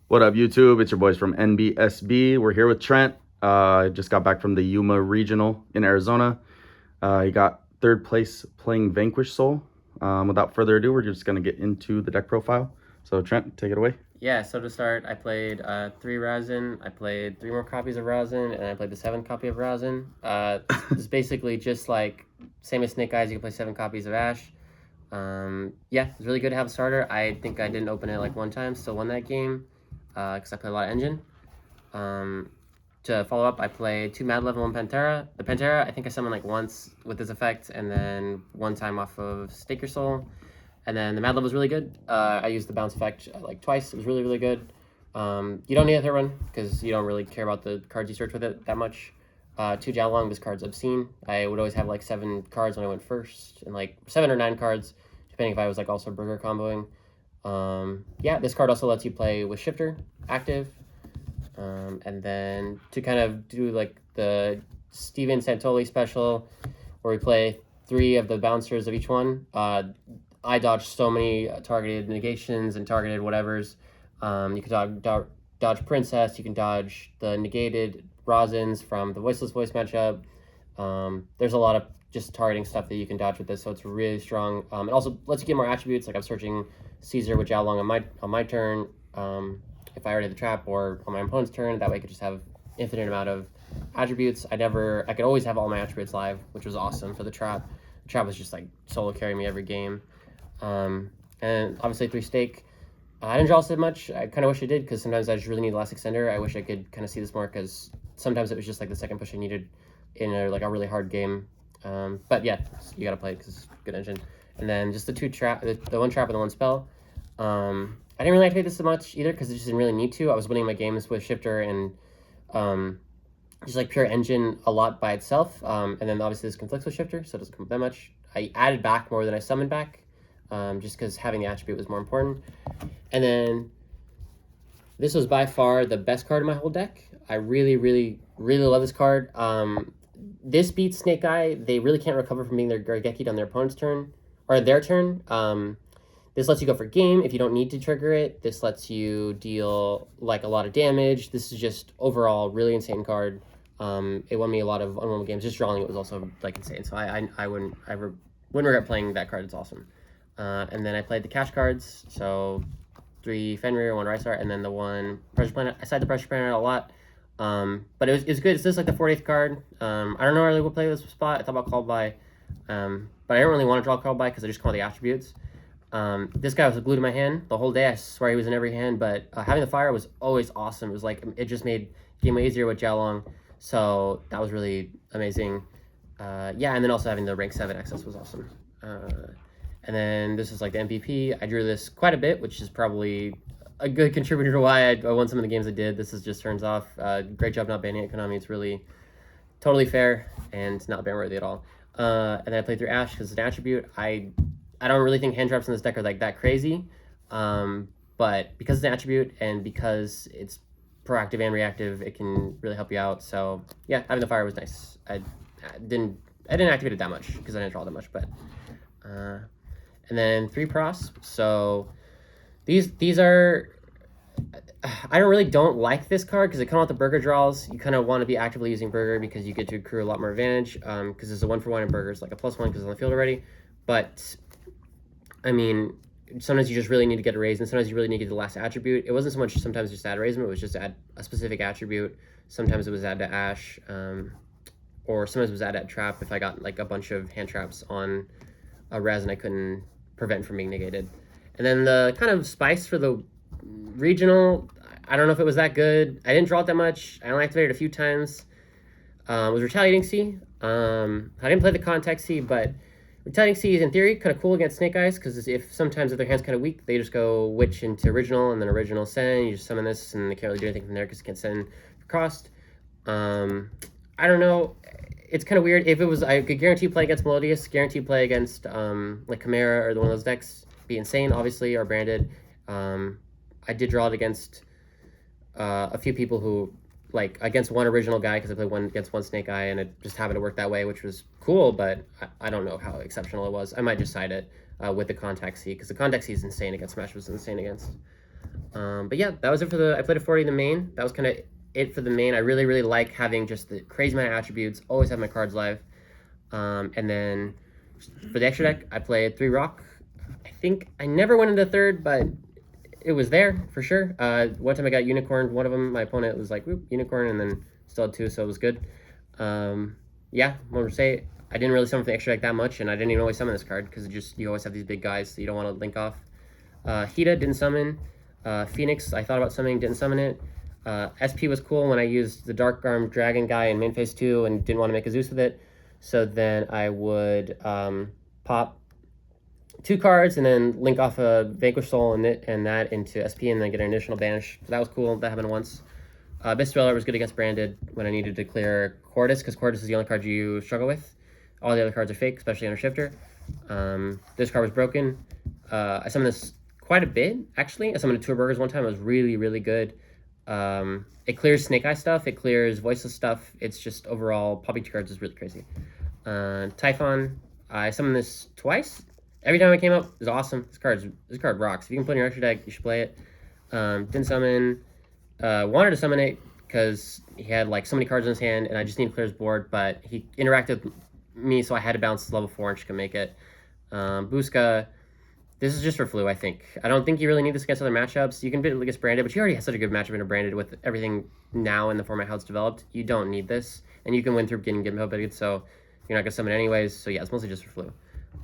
What up, YouTube? It's your boys from NBSB. We're here with Trent. Just got back from the Yuma Regional in Arizona. He got third place playing Vanquish Soul. Without further ado, we're just going to get into the deck profile. So, Trent, take it away. Yeah, so to start, I played 3 Rosin, I played 3 more copies of Rosin, and I played the 7th copy of Rosin. It's basically just like, same as Snake Eyes, you can play 7 copies of Ash. Yeah, it's really good to have a starter. I think I didn't open it like one time, still won that game, because I played a lot of Engine. To follow up, I played 2 Mad Love and 1 Pantera. The Pantera, I think I summoned like once with this effect, and then 1 time off of Stake Your Soul. And then the Mad Love was really good. I used the bounce effect like twice. It was really, really good. You don't need a third one because you don't really care about the cards you search with it that much. 2 Jalong, this card's obscene. I would always have like 7 cards when I went first, and like 7 or 9 cards, depending if I was like also burger comboing. Yeah, this card also lets you play with Shifter active. And then to kind of do like the Steven Santoli special, where we play 3 of the bouncers of each one. I dodged so many targeted negations and targeted whatevers. You can dodge Princess. You can dodge the negated Rosins from the Voiceless Voice matchup. There's a lot of just targeting stuff that you can dodge with this, so it's really strong. It also lets you get more attributes. Like I'm searching Caesar with Jalong on my turn. If I already have the trap, or on my opponent's turn, that way I could just have infinite amount of attributes. I could always have all my attributes live, which was awesome for the trap. The trap was just like solo carrying me every game. And obviously 3 stake. I didn't draw so much. I kind of wish I did, because sometimes I just really need the last extender. I wish I could kind of see this more, because sometimes it was just like the second push I needed in a really hard game. But yeah, you gotta play it because it's good engine. And then just the 2 trap, the 1 trap and the 1 spell. I didn't really activate this so much either, because I just didn't really need to. I was winning my games with Shifter and just like pure engine a lot by itself. And then obviously this conflicts with Shifter, so it doesn't come up that much. I added back more than I summoned back. Just because having the attribute was more important. And then this was by far the best card in my whole deck. I really, really, really love this card. This beats Snake Eye. They really can't recover from being their Gargeki on their opponent's turn, or their turn. This lets you go for game if you don't need to trigger it. This lets you deal like a lot of damage. This is just overall really insane card. It won me a lot of unwinnable games. Just drawing it was also like insane. So I wouldn't regret playing that card. It's awesome. And then I played the cash cards, so 3 Fenrir, 1 Rysar, and then the 1 Pressure Planet. I side the Pressure Planet a lot, but it was good. It's just like the 40th card. I don't know really what play this spot. I thought about Called By, but I didn't really want to draw Called By because I just call the attributes. This guy was glued to my hand the whole day. I swear he was in every hand, but having the fire was always awesome. It was like, it just made game way easier with Jalong, so that was really amazing. Yeah, and then also having the rank 7 access was awesome. And then this is like the MVP. I drew this quite a bit, which is probably a good contributor to why I won some of the games I did. This is just turns off. Great job not banning it, Konami. It's really totally fair and not ban worthy at all. And then I played through Ash because it's an attribute. I don't really think hand traps in this deck are like that crazy. But because it's an attribute and because it's proactive and reactive, it can really help you out. So yeah, having the fire was nice. I didn't activate it that much because I didn't draw that much, but and then 3 pros. So these are, I don't like this card because it comes out the burger draws. You kind of want to be actively using burger because you get to accrue a lot more advantage. Because there's a 1-for-1 in burgers, like a +1 because it's on the field already. But I mean, sometimes you just really need to get a raise, and sometimes you really need to get the last attribute. It wasn't so much sometimes just add a raise, it was just add a specific attribute. Sometimes it was add to Ash, or sometimes it was add trap if I got like a bunch of hand traps on a res and I couldn't prevent from being negated. And then the kind of spice for the regional, I don't know if it was that good. I didn't draw it that much. I only activated it a few times. It was Retaliating Sea. I didn't play the Contact Sea, but Retaliating Sea is in theory kind of cool against Snake Eyes, because if sometimes if their hand's kind of weak, they just go Witch into original and then original send. You just summon this and they can't really do anything from there because you can't send cost. I don't know. It's kind of weird. If it was, I could guarantee play against Melodious, guarantee play against like Chimera or one of those decks. Be insane, obviously, or branded. I did draw it against a few people who, like, against one original guy, because I played one against one Snake Eye, and it just happened to work that way, which was cool, but I don't know how exceptional it was. I might just side it with the Contact C, because the Contact C is insane against Smash, was insane against. But yeah, that was it for the. I played a 40 in the main. That was kind of it for the main. I really, really like having just the crazy amount of attributes. Always have my cards live. And then for the extra deck, I played 3 rock. I think I never went into third, but it was there for sure. One time I got unicorn. One of them, my opponent was like, whoop, unicorn, and then still had 2, so it was good. Yeah, want to say I didn't really summon the extra deck that much, and I didn't even always summon this card because you always have these big guys that you don't want to link off. Hita didn't summon. Phoenix, I thought about summoning, didn't summon it. SP was cool when I used the Dark Arm Dragon guy in main phase 2 and didn't want to make a Zeus with it. So then I would pop 2 cards and then link off a Vanquish Soul and that into SP and then get an additional banish. So that was cool. That happened once. Abyss Dweller was good against Branded when I needed to clear Cordis, because Cordis is the only card you struggle with. All the other cards are fake, especially under Shifter. This card was broken. I summoned this quite a bit, actually. I summoned 2 Burgers one time. It was really, really good. It clears Snake Eye stuff. It clears Voiceless stuff. It's just overall, popping 2 cards is really crazy. Typhon, I summoned this twice. Every time it came up, it was awesome. This card rocks. If you can put in your extra deck, you should play it. Didn't summon. Wanted to summon it because he had like so many cards in his hand, and I just need to clear his board. But he interacted with me, so I had to bounce level 4 and she could make it. Busca, this is just for flu, I think. I don't think you really need this against other matchups. You can bid it against Branded, but you already have such a good matchup into Branded with everything now in the format how it's developed. You don't need this, and you can win through getting bid, so you're not gonna summon it anyways. So yeah, it's mostly just for flu.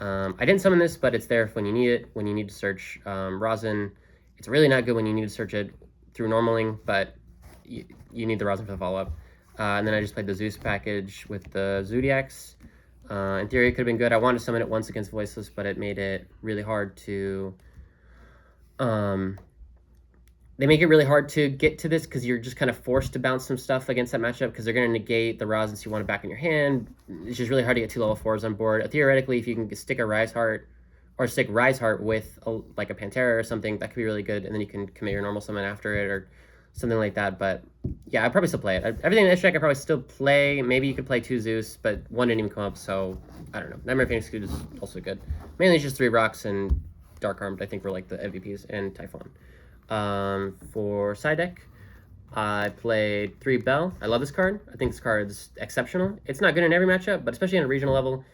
I didn't summon this, but it's there when you need it. When you need to search Rosin, it's really not good when you need to search it through normaling, but you need the Rosin for the follow-up. And then I just played the Zeus package with the Zodiacs. In theory, it could have been good. I wanted to summon it once against Voiceless, but it made it really hard to... They make it really hard to get to this because you're just kind of forced to bounce some stuff against that matchup because they're going to negate the Rosin, so you want it back in your hand. It's just really hard to get 2 level 4s on board. Theoretically, if you can stick a Rise Heart or stick Rise Heart with like a Pantera or something, that could be really good, and then you can commit your normal summon after it or something like that. But yeah, I'd probably still play it. Everything in this deck I probably still play. Maybe you could play 2 Zeus, but 1 didn't even come up, so I don't know. Nightmare Phoenix is also good. Mainly it's just 3 rocks and Dark Armed, I think, were like the MVPs, and Typhon. For side deck, I played 3 Bell. I love this card. I think this card is exceptional. It's not good in every matchup, but especially on a regional level,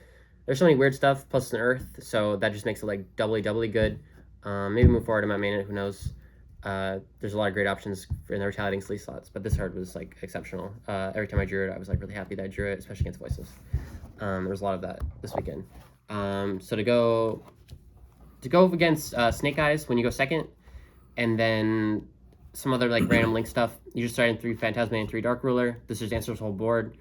there's so many weird stuff, plus it's an Earth, so that just makes it like doubly good. Maybe move forward in my main, who knows. There's a lot of great options in the Retaliating Sleeve slots, but this card was like exceptional. Every time I drew it, I was like really happy that I drew it, especially against Voiceless. There was a lot of that this weekend. So to go against Snake Eyes when you go second, and then some other like random link stuff, you just start in 3 Phantasma and 3 Dark Ruler. This just answers the whole board.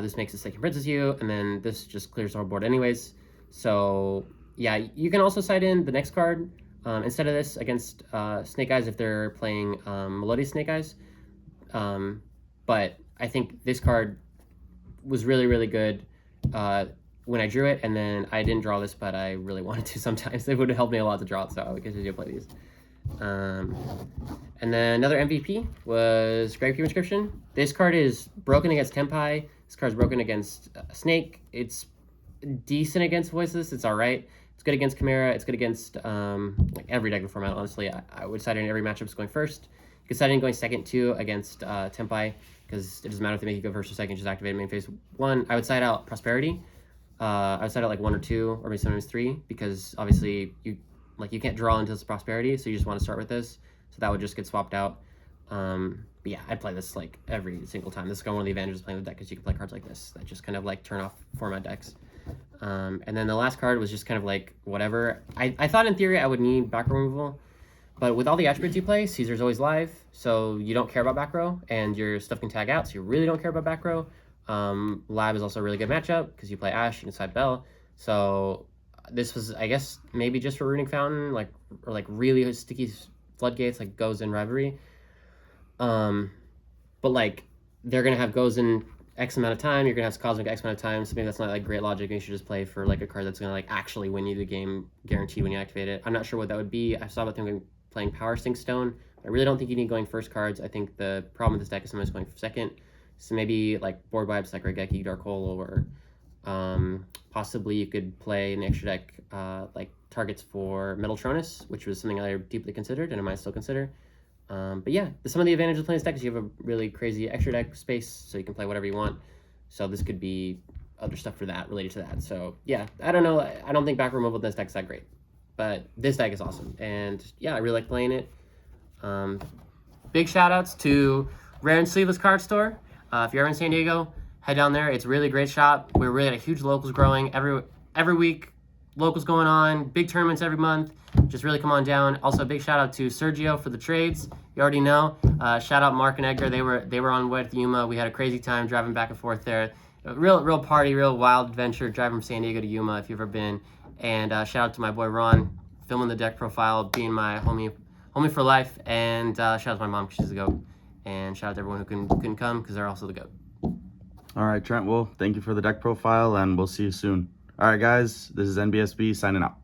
This makes it Second Princess you, and then this just clears the whole board anyways. So yeah, you can also side in the next card instead of this against Snake Eyes if they're playing Melodious Snake Eyes. But I think this card was really, really good when I drew it, and then I didn't draw this, but I really wanted to sometimes. It would have helped me a lot to draw it, so I would continue to play these. And then another MVP was Gravecube Inscription. This card is broken against Tempai. This card is broken against Snake. It's decent against Voiceless. It's all right. It's good against Chimera. It's good against like every deck in the format, honestly. I would side in every matchup is going first. You could side in going second, too, against Tempai, because it doesn't matter if they make you go first or second, just activate main phase 1. I would side out Prosperity. I would side out like 1 or 2, or maybe sometimes 3, because obviously you can't draw until it's Prosperity, so you just want to start with this. So that would just get swapped out. But yeah, I'd play this like every single time. This is kind of one of the advantages of playing the deck, because you can play cards like this that just kind of like turn off format decks. And then the last card was just kind of like whatever. I thought in theory I would need back row removal, but with all the attributes you play, Caesar's always live, so you don't care about back row, and your stuff can tag out, so you really don't care about back row. Lab is also a really good matchup because you play Ash, you can side Bell. So this was, I guess, maybe just for Runic Fountain, or like really sticky floodgates, like Goes in Rivalry. But like they're gonna have Goes in X amount of time, you're gonna have Cosmic X amount of time, so maybe that's not like great logic, and you should just play for like a card that's gonna like actually win you the game guaranteed when you activate it. I'm not sure what that would be. I saw about them playing Power Sink Stone. I really don't think you need going first cards. I think the problem with this deck is sometimes going second. So maybe like board wipes like Regeki, Dark Hole, or possibly you could play an extra deck like targets for Metaltronus, which was something I deeply considered and I might still consider. But yeah, some of the advantages of playing this deck is you have a really crazy extra deck space, so you can play whatever you want. So this could be other stuff for that, related to that. So yeah, I don't know. I don't think back removal in this deck is that great. But this deck is awesome. And yeah, I really like playing it. Big shout outs to Rare and Sleeveless Card Store. If you're ever in San Diego, head down there. It's a really great shop. We're really at a huge locals growing. Every week, locals going on, big tournaments every month. Just really come on down. Also, a big shout out to Sergio for the trades. You already know. Shout out Mark and Edgar. They were on with Yuma. We had a crazy time driving back and forth there. A real party, real wild adventure driving from San Diego to Yuma if you've ever been. And shout out to my boy Ron, filming the deck profile, being my homie for life. And shout out to my mom because she's the GOAT. And shout out to everyone who couldn't come because they're also the GOAT. All right, Trent. Well, thank you for the deck profile, and we'll see you soon. All right, guys. This is NBSB signing out.